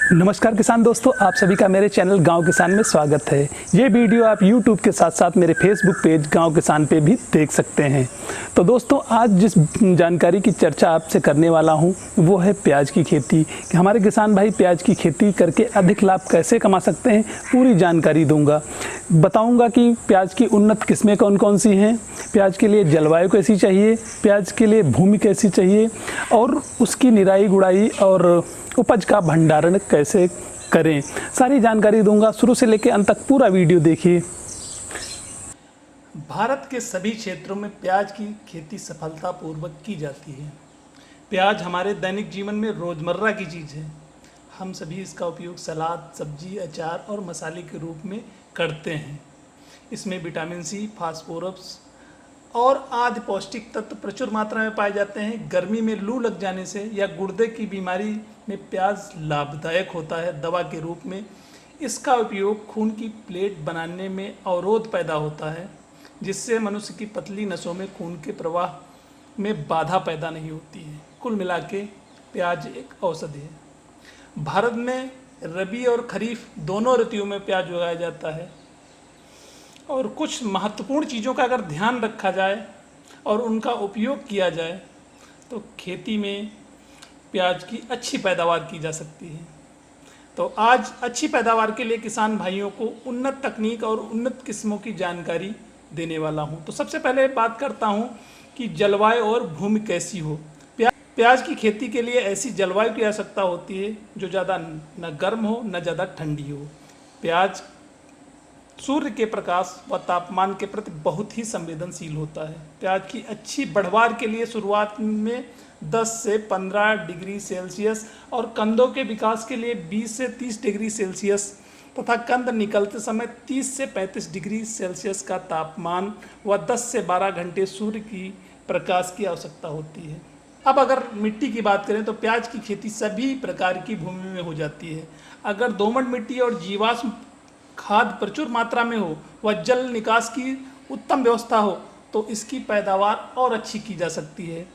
नमस्कार किसान दोस्तों, आप सभी का मेरे चैनल गांव किसान में स्वागत है। ये वीडियो आप YouTube के साथ साथ मेरे Facebook पेज गांव किसान पे भी देख सकते हैं। तो दोस्तों, आज जिस जानकारी की चर्चा आपसे करने वाला हूं वो है प्याज की खेती कि हमारे किसान भाई प्याज की खेती करके अधिक लाभ कैसे कमा सकते हैं। पूरी जानकारी दूंगा, बताऊंगा कि प्याज की उन्नत किस्में कौन कौन सी हैं, प्याज के लिए जलवायु कैसी चाहिए, प्याज के लिए भूमि कैसी चाहिए और उसकी निराई गुड़ाई और उपज का भंडारण कैसे करें। सारी जानकारी दूंगा, शुरू से लेकर अंत तक पूरा वीडियो देखिए। भारत के सभी क्षेत्रों में प्याज की खेती सफलतापूर्वक की जाती है। प्याज हमारे दैनिक जीवन में रोज़मर्रा की चीज़ है। हम सभी इसका उपयोग सलाद, सब्जी, अचार और मसाले के रूप में करते हैं। इसमें विटामिन सी, फास्फोरस और आदि पौष्टिक तत्व प्रचुर मात्रा में पाए जाते हैं। गर्मी में लू लग जाने से या गुर्दे की बीमारी में प्याज लाभदायक होता है। दवा के रूप में इसका उपयोग खून की प्लेट बनाने में अवरोध पैदा होता है, जिससे मनुष्य की पतली नसों में खून के प्रवाह में बाधा पैदा नहीं होती है। कुल मिला के प्याज एक औषधि है। भारत में रबी और खरीफ दोनों ऋतुओं में प्याज उगाया जाता है और कुछ महत्वपूर्ण चीज़ों का अगर ध्यान रखा जाए और उनका उपयोग किया जाए तो खेती में प्याज की अच्छी पैदावार की जा सकती है। तो आज अच्छी पैदावार के लिए किसान भाइयों को उन्नत तकनीक और उन्नत किस्मों की जानकारी देने वाला हूं। तो सबसे पहले बात करता हूं कि जलवायु और भूमि कैसी हो। प्याज की खेती के लिए ऐसी जलवायु की आवश्यकता होती है जो ज़्यादा न गर्म हो न ज़्यादा ठंडी हो। प्याज सूर्य के प्रकाश व तापमान के प्रति बहुत ही संवेदनशील होता है। प्याज की अच्छी बढ़वार के लिए शुरुआत में 10 से 15 डिग्री सेल्सियस और कंदों के विकास के लिए 20 से 30 डिग्री सेल्सियस तथा कंद निकलते समय 30 से 35 डिग्री सेल्सियस का तापमान व 10 से 12 घंटे सूर्य की प्रकाश की आवश्यकता होती है। अब अगर मिट्टी की बात करें तो प्याज की खेती सभी प्रकार की भूमि में हो जाती है। अगर दोमट मिट्टी और जीवाश्म खाद प्रचुर मात्रा में हो व जल निकास की उत्तम व्यवस्था हो तो इसकी पैदावार और अच्छी की जा सकती है।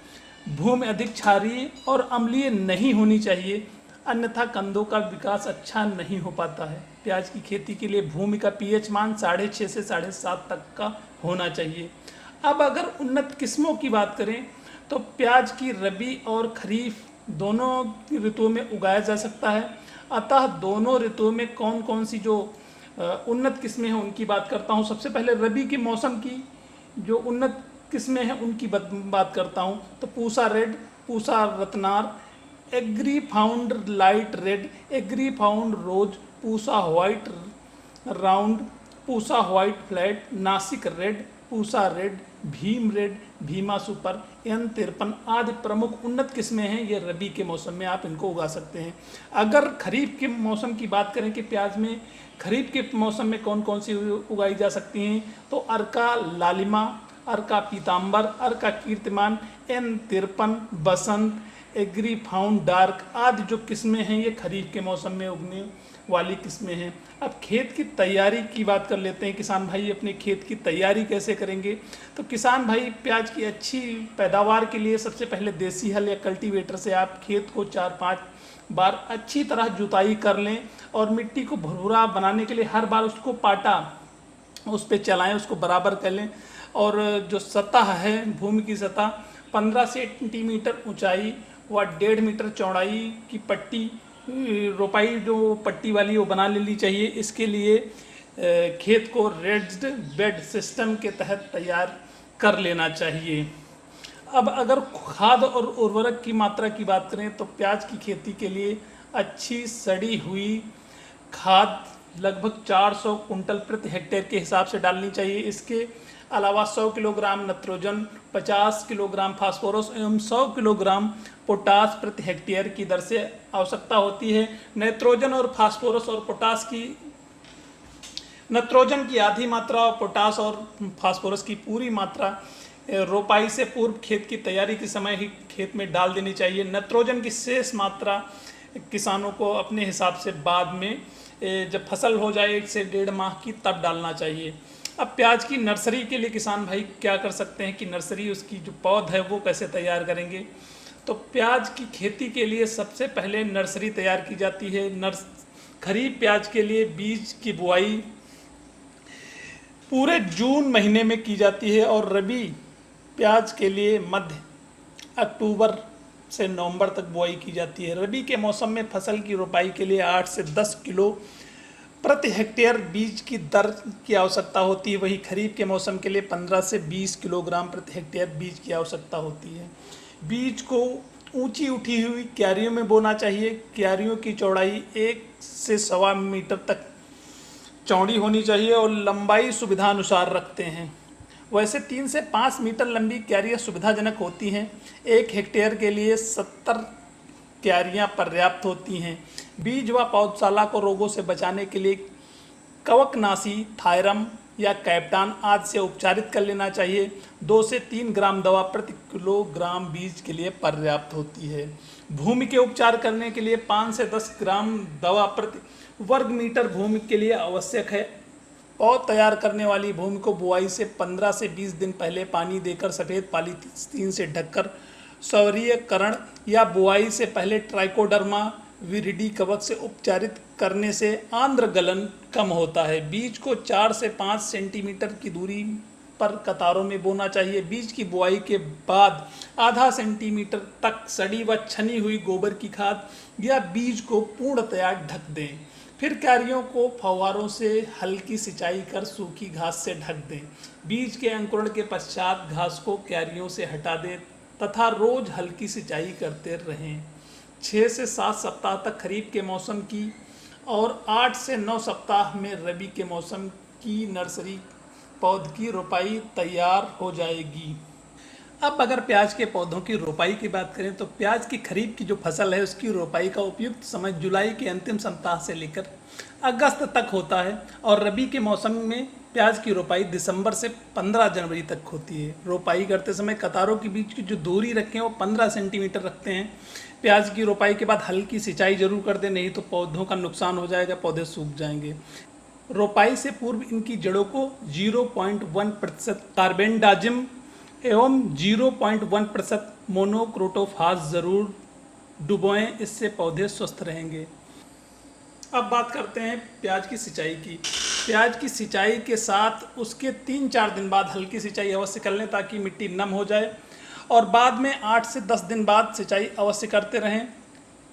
भूमि अधिक क्षारीय और अम्लीय नहीं होनी चाहिए, अन्यथा कंदों का विकास अच्छा नहीं हो पाता है। प्याज की खेती के लिए भूमि का पीएच मान 6.5 से 7.5 तक का होना चाहिए। अब अगर उन्नत किस्मों की बात करें तो प्याज की रबी और खरीफ दोनों ऋतुओं में उगाया जा सकता है। अतः दोनों ऋतुओं में कौन कौन सी जो उन्नत किस्में हैं उनकी बात करता हूँ। सबसे पहले रबी के मौसम की जो उन्नत किस्में हैं उनकी बात करता हूँ। तो Pusa red, Pusa Ratnar, Agrifound light red, Agrifound rose, Pusa white round, Pusa white flat, Nasik red, Pusa red, Bhim red, Bhima super, N53 आदि प्रमुख उन्नत किस्में हैं। ये रबी के मौसम में आप इनको उगा सकते हैं। अगर खरीफ के मौसम की बात करें कि प्याज में खरीफ के मौसम में कौन कौन सी उगाई जा सकती हैं तो अर्का लालिमा, अर्का पीताम्बर, अर्का कीर्तिमान, N53, बसंत, एग्री फाउंड डार्क आदि जो किस्में हैं ये खरीफ के मौसम में उगने वाली किस्में हैं। अब खेत की तैयारी की बात कर लेते हैं। किसान भाई अपने खेत की तैयारी कैसे करेंगे तो किसान भाई प्याज की अच्छी पैदावार के लिए सबसे पहले देसी हल या कल्टीवेटर से आप खेत को 4-5 बार अच्छी तरह जुताई कर लें और मिट्टी को भुरभुरा बनाने के लिए हर बार उसको पाटा उस पर चलाएं, उसको बराबर कर लें। और जो सतह है भूमि की सतह 15 सेंटीमीटर ऊंचाई व 1.5 मीटर चौड़ाई की पट्टी रोपाई जो पट्टी वाली वो बना लेनी चाहिए। इसके लिए खेत को रेज्ड बेड सिस्टम के तहत तैयार कर लेना चाहिए। अब अगर खाद और उर्वरक की मात्रा की बात करें तो प्याज की खेती के लिए अच्छी सड़ी हुई खाद लगभग 400 कुंटल प्रति हेक्टेयर के हिसाब से डालनी चाहिए। इसके अलावा 100 किलोग्राम नाइट्रोजन, 50 किलोग्राम फास्फोरस एवं 100 किलोग्राम पोटास प्रति हेक्टेयर की दर से आवश्यकता होती है। नाइट्रोजन और फास्फोरस और पोटास की नाइट्रोजन की आधी मात्रा और पोटास और फास्फोरस की पूरी मात्रा रोपाई से पूर्व खेत की तैयारी के समय ही खेत में डाल देनी चाहिए। नाइट्रोजन की शेष मात्रा किसानों को अपने हिसाब से बाद में जब फसल हो जाए 1 से 1.5 माह की तब डालना चाहिए। अब प्याज की नर्सरी के लिए किसान भाई क्या कर सकते हैं कि नर्सरी उसकी जो पौध है वो कैसे तैयार करेंगे तो प्याज की खेती के लिए सबसे पहले नर्सरी तैयार की जाती है। खरीफ प्याज के लिए बीज की बुआई पूरे जून महीने में की जाती है और रबी प्याज के लिए मध्य अक्टूबर से नवंबर तक बुआई की जाती है। रबी के मौसम में फसल की रोपाई के लिए 8 से 10 किलो प्रति हेक्टेयर बीज की दर की आवश्यकता होती है। वहीं खरीफ के मौसम के लिए 15 से 20 किलोग्राम प्रति हेक्टेयर बीज की आवश्यकता होती है। बीज को ऊंची उठी हुई क्यारियों में बोना चाहिए। क्यारियों की चौड़ाई 1 से 1.25 मीटर तक चौड़ी होनी चाहिए और लंबाई सुविधानुसार रखते हैं। वैसे 3 से 5 मीटर लंबी क्यारियाँ सुविधाजनक होती हैं। 1 हेक्टेयर के लिए 70 क्यारियाँ पर्याप्त होती हैं। बीज व पौधशाला को रोगों से बचाने के लिए कवकनाशी, थायरम या कैप्टान आदि से उपचारित कर लेना चाहिए। 2 से 3 ग्राम दवा प्रति किलोग्राम बीज के लिए पर्याप्त होती है। भूमि के उपचार करने के लिए 5 से 10 ग्राम दवा प्रति वर्ग मीटर भूमि के लिए आवश्यक है। पौध तैयार करने वाली भूमि को बुआई से 15 से 20 दिन पहले पानी देकर सफ़ेद पॉलीथीन से ढककर सौरीयकरण या बुआई से पहले ट्राइकोडर्मा विरिडी कवक से उपचारित करने से आंद्र गलन कम होता है। बीज को 4 से 5 सेंटीमीटर की दूरी पर कतारों में बोना चाहिए। बीज की बुआई के बाद आधा सेंटीमीटर तक सड़ी व छनी हुई गोबर की खाद या बीज को पूर्णतया ढक दें। फिर क्यारियों को फव्वारों से हल्की सिंचाई कर सूखी घास से ढक दें। बीज के अंकुरण के पश्चात घास को क्यारियों से हटा दें तथा रोज हल्की सिंचाई करते रहें। 6 से 7 सप्ताह तक खरीफ के मौसम की और 8 से 9 सप्ताह में रबी के मौसम की नर्सरी पौध की रोपाई तैयार हो जाएगी। अब अगर प्याज के पौधों की रोपाई की बात करें तो प्याज की खरीफ की जो फसल है उसकी रोपाई का उपयुक्त समय जुलाई के अंतिम सप्ताह से लेकर अगस्त तक होता है और रबी के मौसम में प्याज की रोपाई दिसंबर से 15 जनवरी तक होती है। रोपाई करते समय कतारों के बीच की जो दूरी रखें वो 15 सेंटीमीटर रखते हैं। प्याज की रोपाई के बाद हल्की सिंचाई जरूर कर दें, नहीं तो पौधों का नुकसान हो जाएगा, पौधे सूख जाएंगे। रोपाई से पूर्व इनकी जड़ों को 0.1% कार्बेंडाजिम एवं 0.1% मोनोक्रोटोफास जरूर डुबोएं, इससे पौधे स्वस्थ रहेंगे। अब बात करते हैं प्याज की सिंचाई की। प्याज की सिंचाई के साथ उसके 3-4 दिन बाद हल्की सिंचाई अवश्य कर लें ताकि मिट्टी नम हो जाए और बाद में 8 से 10 दिन बाद सिंचाई अवश्य करते रहें।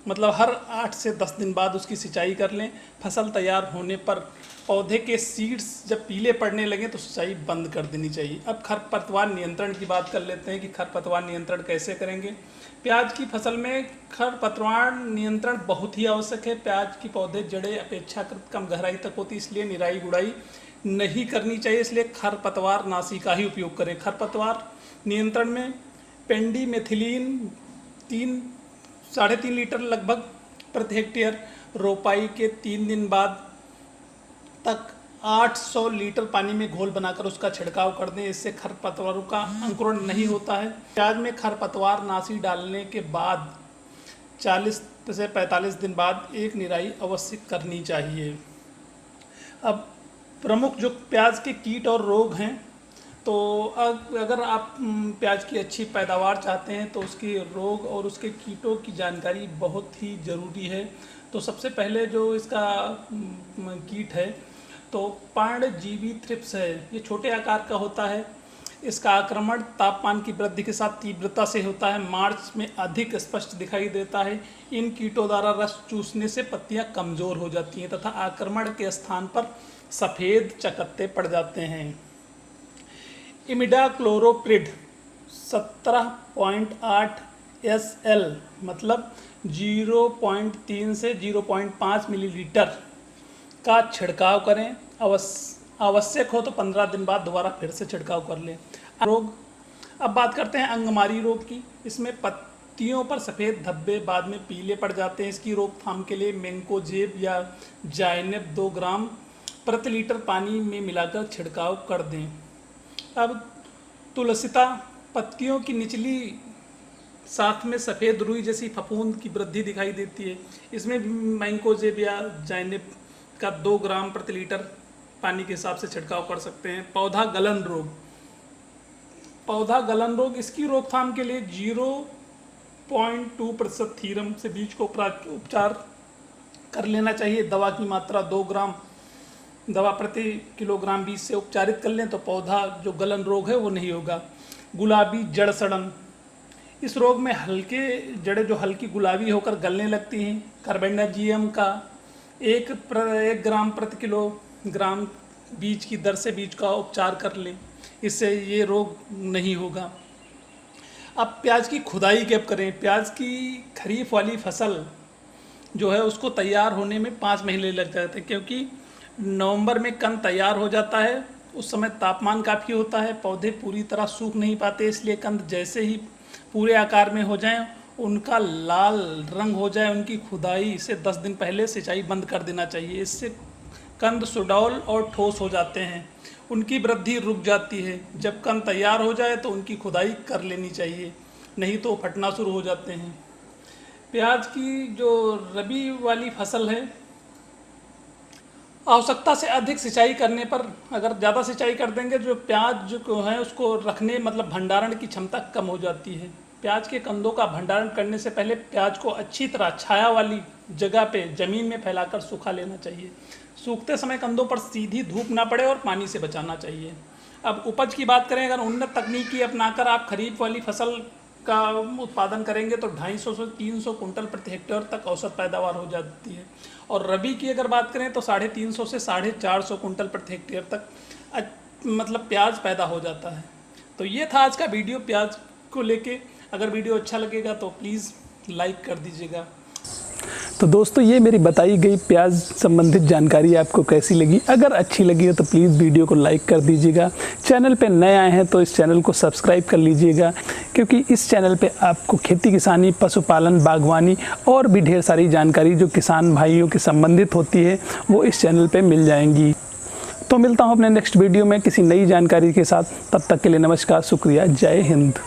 मतलब हर 8 से 10 दिन बाद उसकी सिंचाई कर लें। फसल तैयार होने पर पौधे के सीड्स जब पीले पड़ने लगें तो सिंचाई बंद कर देनी चाहिए। अब खरपतवार नियंत्रण की बात कर लेते हैं कि खरपतवार नियंत्रण कैसे करेंगे। प्याज की फसल में खरपतवार नियंत्रण बहुत ही आवश्यक है। प्याज की पौधे जड़ें अपेक्षाकृत कम गहराई तक होती, इसलिए निराई गुड़ाई नहीं करनी चाहिए, इसलिए खरपतवार नाशी का ही उपयोग करें। खरपतवार नियंत्रण में पेंडीमेथिलीन 3-3.5 लीटर लगभग प्रति हेक्टेयर, रोपाई के 3 दिन बाद तक 800 लीटर पानी में घोल बनाकर उसका छिड़काव कर दें, इससे खरपतवारों का अंकुरण नहीं होता है। प्याज में खरपतवार नाशी डालने के बाद 40 से 45 दिन बाद एक निराई अवश्य करनी चाहिए। अब प्रमुख जो प्याज के कीट और रोग हैं, तो अगर आप प्याज की अच्छी पैदावार चाहते हैं तो उसके रोग और उसके कीटों की जानकारी बहुत ही ज़रूरी है। तो सबसे पहले जो इसका कीट है तो पर्णजीवी थ्रिप्स है। ये छोटे आकार का होता है। इसका आक्रमण तापमान की वृद्धि के साथ तीव्रता से होता है। मार्च में अधिक स्पष्ट दिखाई देता है। इन कीटों द्वारा रस चूसने से पत्तियां कमज़ोर हो जाती हैं तथा आक्रमण के स्थान पर सफ़ेद चकत्ते पड़ जाते हैं। इमिडाक्लोप्रिड 17.8 SL मतलब 0.3 से 0.5 मिलीलीटर का छिड़काव करें। आवश्यक हो तो 15 दिन बाद दोबारा फिर से छिड़काव कर लें। रोग, अब बात करते हैं अंगमारी रोग की। इसमें पत्तियों पर सफ़ेद धब्बे बाद में पीले पड़ जाते हैं। इसकी रोकथाम के लिए मैंकोजेब या जाइनेब 2 ग्राम प्रति लीटर पानी में मिलाकर छिड़काव कर दें। अब तुलसिता, पत्तियों की निचली साथ में सफ़ेद रुई जैसी फफूंद की वृद्धि दिखाई देती है। इसमें भी मैंकोजेब या जाइनेब का 2 ग्राम प्रति लीटर पानी के हिसाब से छिड़काव कर सकते हैं। पौधा गलन रोग, इसकी रोकथाम के लिए 0.2% थीरम से बीज को उपचार कर लेना चाहिए। दवा की मात्रा 2 ग्राम दवा प्रति किलोग्राम बीज से उपचारित कर लें तो पौधा जो गलन रोग है वो नहीं होगा। गुलाबी जड़ सड़न, इस रोग में हल्के जड़ें जो हल्की गुलाबी होकर गलने लगती हैं, कार्बेंडाजियम का 1 ग्राम प्रति किलोग्राम बीज की दर से बीज का उपचार कर लें, इससे ये रोग नहीं होगा। अब प्याज की खुदाई कब करें? प्याज की खरीफ वाली फसल जो है उसको तैयार होने में 5 महीने लग जाते हैं, क्योंकि नवंबर में कंद तैयार हो जाता है। उस समय तापमान काफ़ी होता है, पौधे पूरी तरह सूख नहीं पाते, इसलिए कंद जैसे ही पूरे आकार में हो जाएं, उनका लाल रंग हो जाए, उनकी खुदाई से 10 दिन पहले सिंचाई बंद कर देना चाहिए। इससे कंद सुडौल और ठोस हो जाते हैं, उनकी वृद्धि रुक जाती है। जब कंद तैयार हो जाए तो उनकी खुदाई कर लेनी चाहिए, नहीं तो फटना शुरू हो जाते हैं। प्याज की जो रबी वाली फसल है, आवश्यकता से अधिक सिंचाई करने पर, अगर ज़्यादा सिंचाई कर देंगे जो प्याज जो है उसको रखने मतलब भंडारण की क्षमता कम हो जाती है। प्याज के कंदों का भंडारण करने से पहले प्याज को अच्छी तरह छाया वाली जगह पे ज़मीन में फैलाकर सूखा लेना चाहिए। सूखते समय कंदों पर सीधी धूप ना पड़े और पानी से बचाना चाहिए। अब उपज की बात करें, अगर उन्नत तकनीकी अपनाकर आप खरीफ वाली फसल का उत्पादन करेंगे तो 250 से 300 कुंटल प्रति हेक्टेयर तक औसत पैदावार हो जाती है। और रबी की अगर बात करें तो 350 से 450 कुंटल प्रति हेक्टेयर तक मतलब प्याज पैदा हो जाता है। तो ये था आज का वीडियो प्याज को लेके। अगर वीडियो अच्छा लगेगा तो प्लीज़ लाइक कर दीजिएगा। तो दोस्तों, ये मेरी बताई गई प्याज संबंधित जानकारी आपको कैसी लगी? अगर अच्छी लगी है तो प्लीज़ वीडियो को लाइक कर दीजिएगा। चैनल पे नए आए हैं तो इस चैनल को सब्सक्राइब कर लीजिएगा, क्योंकि इस चैनल पे आपको खेती किसानी, पशुपालन, बागवानी और भी ढेर सारी जानकारी जो किसान भाइयों के संबंधित होती है वो इस चैनल पे मिल जाएंगी। तो मिलता हूँ अपने नेक्स्ट वीडियो में किसी नई जानकारी के साथ। तब तक के लिए नमस्कार, शुक्रिया, जय हिंद।